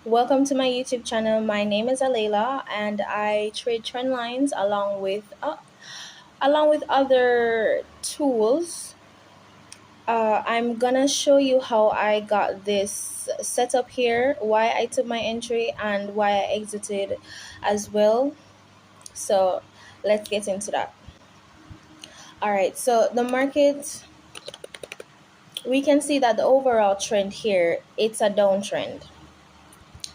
Welcome to my YouTube channel. My name is Alayla, and I trade trend lines along with other tools. I'm gonna show you how I got this setup here, why I took my entry, and why I exited as well. So let's get into that. All right. So the market, we can see that the overall trend here, it's a downtrend.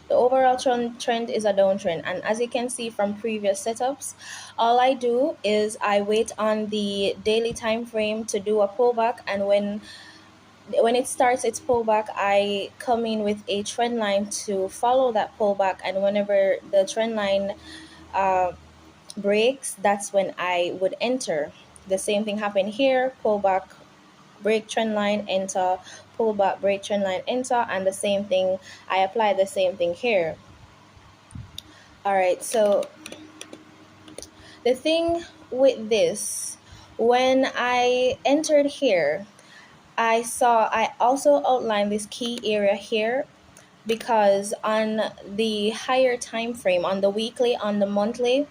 The overall trend is a downtrend, and as you can see from previous setups, all I do is I wait on the daily time frame to do a pullback, and when it starts its pullback, I come in with a trend line to follow that pullback, and whenever the trend line uh, breaks, that's when I would enter. The same thing happened here: pullback, break trend line, enter, pullback, break trend line, enter, and the same thing, I apply the same thing here. All right, so the thing with this, when I entered here, I also outlined this key area here because on the higher time frame, on the weekly, on the monthly,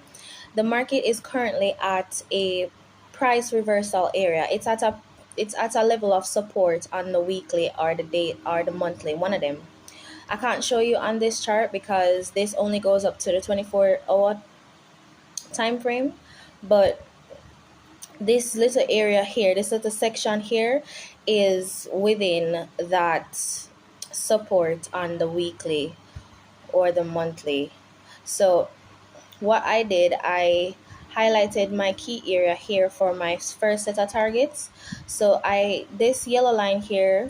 the market is currently at a price reversal area. It's at a level of support on the weekly or the day or the monthly, one of them. I can't show you on this chart because this only goes up to the 24-hour time frame, but this little area here, this little section here, is within that support on the weekly or the monthly. So what I did, I highlighted my key area here for my first set of targets. So this yellow line here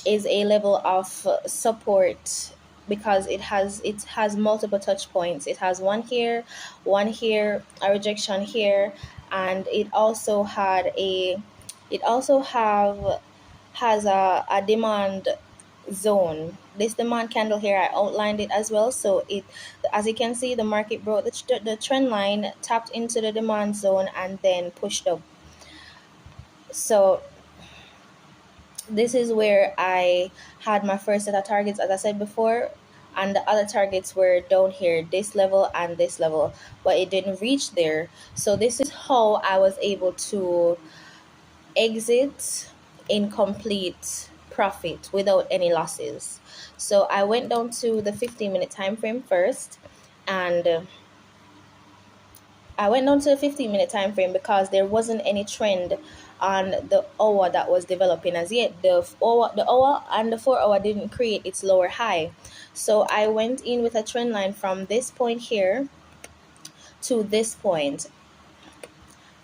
is a level of support because it has multiple touch points. It has one here, a rejection here, and it also has a demand zone. This demand candle here, I outlined it as well. So as you can see, the market broke the trend line, tapped into the demand zone, and then pushed up. So this is where I had my first set of targets, as I said before, and the other targets were down here, this level and this level, but it didn't reach there. So this is how I was able to exit in complete profit without any losses. So I went down to the 15-minute time frame first, and I went down to a 15-minute time frame because there wasn't any trend on the hour that was developing as yet. The hour and the 4 hour didn't create its lower high. So I went in with a trend line from this point here to this point.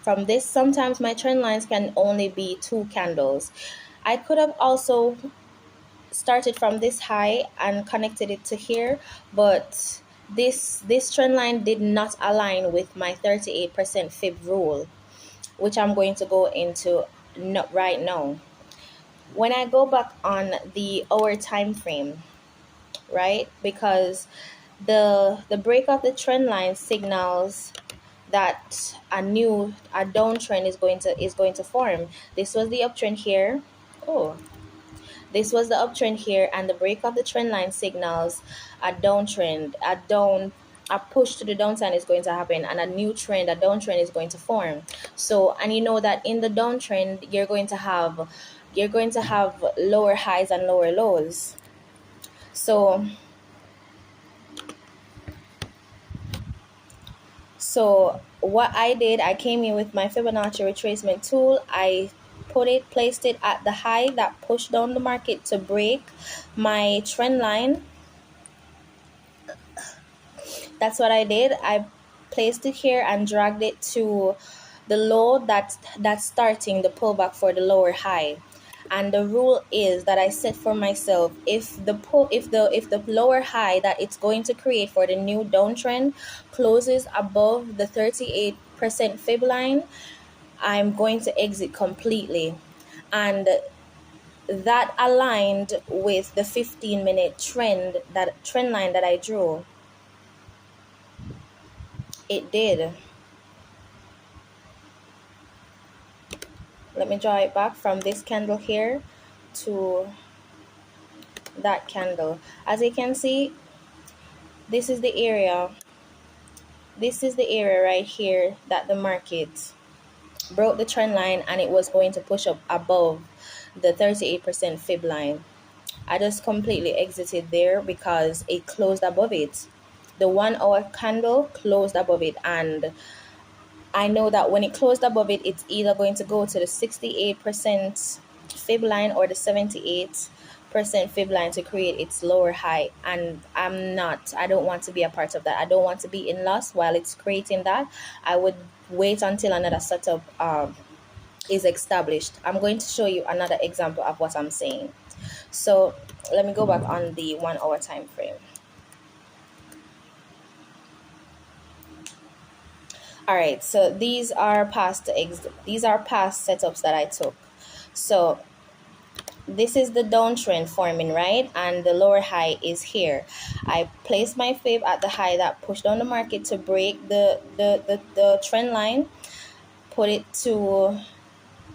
From this, sometimes my trend lines can only be two candles. I could have also started from this high and connected it to here, but this trend line did not align with my 38% fib rule, which I'm going to go into right now. When I go back on the hour time frame, right, because the break of the trend line signals that a downtrend is going to form. This was the uptrend here. Oh, this was the uptrend here, and the break of the trend line signals a downtrend, a push to the downside is going to happen, and a downtrend is going to form. So, and you know that in the downtrend, you're going to have lower highs and lower lows. So what I did, I came in with my Fibonacci retracement tool. I placed it at the high that pushed down the market to break my trend line. That's what I did. I placed it here and dragged it to the low that's starting the pullback for the lower high. And the rule is that I set for myself, if the lower high that it's going to create for the new downtrend closes above the 38% fib line, I'm going to exit completely. And that aligned with the 15-minute trend line that I drew. It did. Let me draw it back from this candle here to that candle. As you can see, this is the area. This is the area right here that the market broke the trend line, and it was going to push up above the 38% fib line. I just completely exited there because it closed above it. The 1 hour candle closed above it, and I know that when it closed above it, it's either going to go to the 68% fib line or the 78% fib line to create its lower high. And I don't want to be a part of that. I don't want to be in loss while it's creating that. I would wait until another setup is established. I'm going to show you another example of what I'm saying. So let me go back on the 1 hour time frame. All right, so these are past setups that I took. So this is the downtrend forming, right? And the lower high is here. I placed my fib at the high that pushed down the market to break the trend line, put it to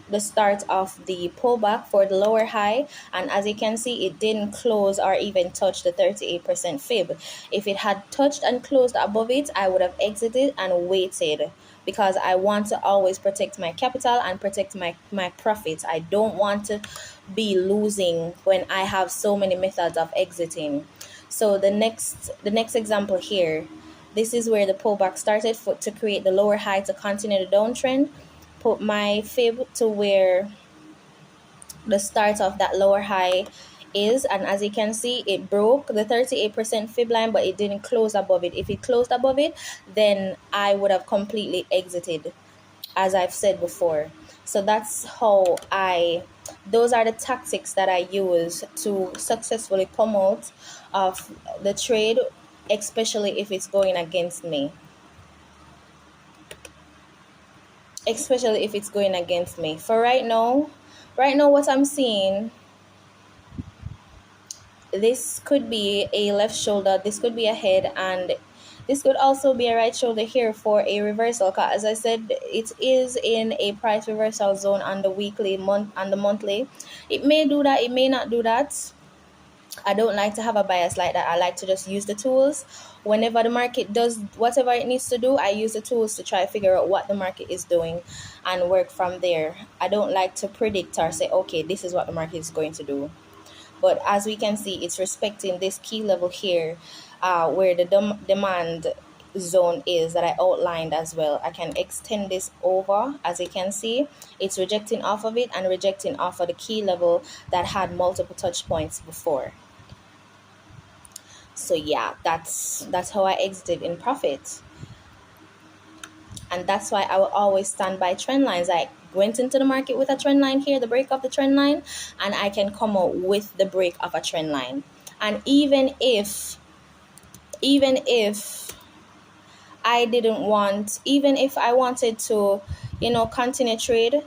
the start of the pullback for the lower high, and as you can see, it didn't close or even touch the 38% fib. If it had touched and closed above it, I would have exited and waited, because I want to always protect my capital and protect my profits. I don't want to be losing when I have so many methods of exiting. So the next example here, this is where the pullback started to create the lower high to continue the downtrend. Put my fib to where the start of that lower high is, and as you can see, it broke the 38% fib line, but it didn't close above it. If it closed above it, then I would have completely exited, as I've said before. So that's how those are the tactics that I use to successfully come out of the trade, especially if it's going against me. Especially if it's going against me. For right now, what I'm seeing, this could be a left shoulder, this could be a head, and this could also be a right shoulder here for a reversal. Because as I said, it is in a price reversal zone on the weekly, on the monthly. It may do that, it may not do that. I don't like to have a bias like that. I like to just use the tools. Whenever the market does whatever it needs to do, I use the tools to try to figure out what the market is doing and work from there. I don't like to predict or say, okay, this is what the market is going to do. But as we can see, it's respecting this key level here, where the demand zone is that I outlined as well. I can extend this over. As you can see, it's rejecting off of it and rejecting off of the key level that had multiple touch points before. So yeah, that's how I exited in profit. And that's why I will always stand by trend lines. I went into the market with a trend line here, the break of the trend line, and I can come out with the break of a trend line. And even if I wanted to, continue trade,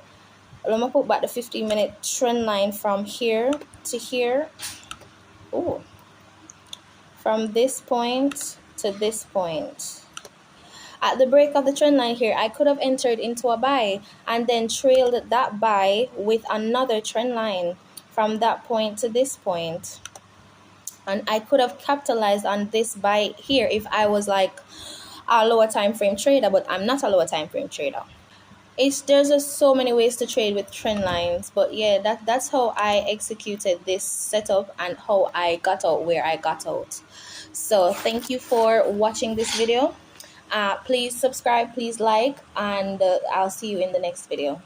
let me put back the 15-minute trend line from here to here. Oh, from this point to this point. At the break of the trend line here, I could have entered into a buy and then trailed that buy with another trend line from that point to this point. And I could have capitalized on this buy here if I was like a lower time frame trader, but I'm not a lower time frame trader. There's just so many ways to trade with trend lines, but yeah, that's how I executed this setup and how I got out where I got out. So thank you for watching this video. Please subscribe, please like, and I'll see you in the next video.